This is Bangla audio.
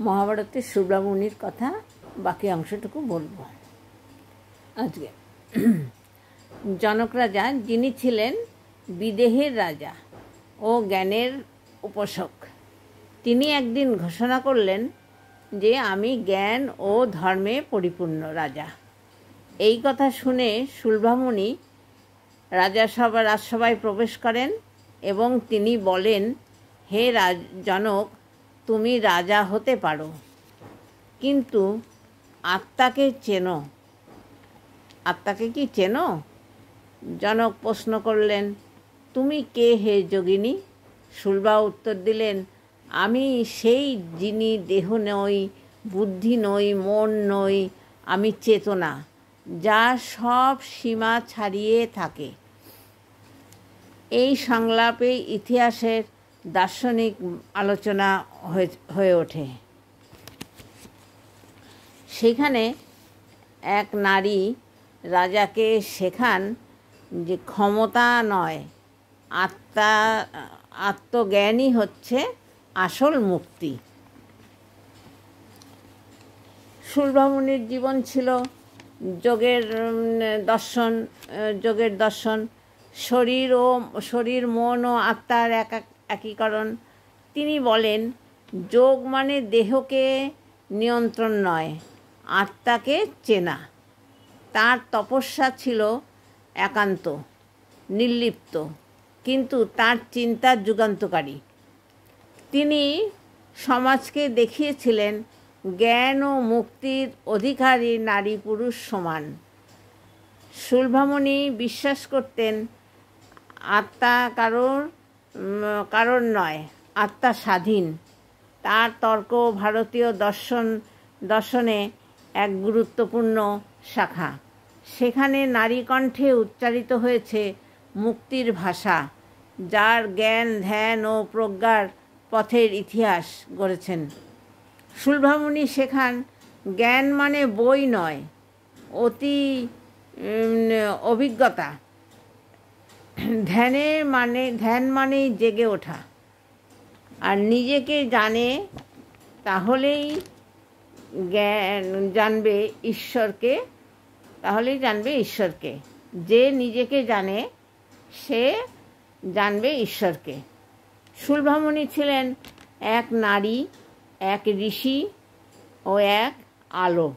মহাভারতের শুভ্রামুনির কথা বাকি অংশটুকু বলবো আজকে। জনক রাজা, যিনি ছিলেন বিদেহের রাজা ও জ্ঞানের উপাসক, তিনি একদিন ঘোষণা করলেন যে আমি জ্ঞান ও ধর্মে পরিপূর্ণ রাজা। এই কথা শুনে শুভ্রামুনি রাজসভায় প্রবেশ করেন এবং তিনি বলেন, হে জনক, তুমি রাজা হতে পারো, কিন্তু আত্মাকে চেনো। আত্মাকে কি চেনো? জনক প্রশ্ন করলেন, তুমি কে হে যোগিনী? শুভ্রা উত্তর দিলেন, আমি সেই যিনি দেহ নই, বুদ্ধি নই, মন নই, আমি চেতনা, যা সব সীমা ছাড়িয়ে থাকে। এই সংলাপে ইতিহাসের দার্শনিক আলোচনা হয়ে ওঠে। সেখানে এক নারী রাজাকে শেখান যে ক্ষমতা নয়, আত্মজ্ঞানই হচ্ছে আসল মুক্তি। শুভ্রামুনির জীবন ছিল যোগের দর্শন, শরীর মন ও আত্মার একীকরণ। তিনি বলেন, যোগ মানে দেহকে নিয়ন্ত্রণ নয়, আত্মাকে চেনা। তার তপস্যা ছিল একান্ত, নির্লিপ্ত, কিন্তু তার চিন্তা যুগান্তকারী। তিনি সমাজকে দেখিয়েছিলেন জ্ঞান ও মুক্তির অধিকারী নারী পুরুষ সমান। শুভ্রামুনি বিশ্বাস করতেন আত্মা কারোর নয়, আত্মা স্বাধীন। তার তর্ক ভারতীয় দর্শনে এক গুরুত্বপূর্ণ শাখা। সেখানে নারী কণ্ঠে উচ্চারিত হয়েছে মুক্তির ভাষা, যার জ্ঞান, ধ্যান ও প্রজ্ঞার পথের ইতিহাস গড়েছেন। শুভ্রামুনি শেখান, জ্ঞান মানে বই নয়, অভিজ্ঞতা। ধ্যান মানেই জেগে ওঠা। আর নিজেকে তাহলেই জানবে ঈশ্বরকে। যে নিজেকে জানে সে জানবে ঈশ্বরকে। শুভ্রামুনি ছিলেন এক নারী, এক ঋষি ও এক আলো।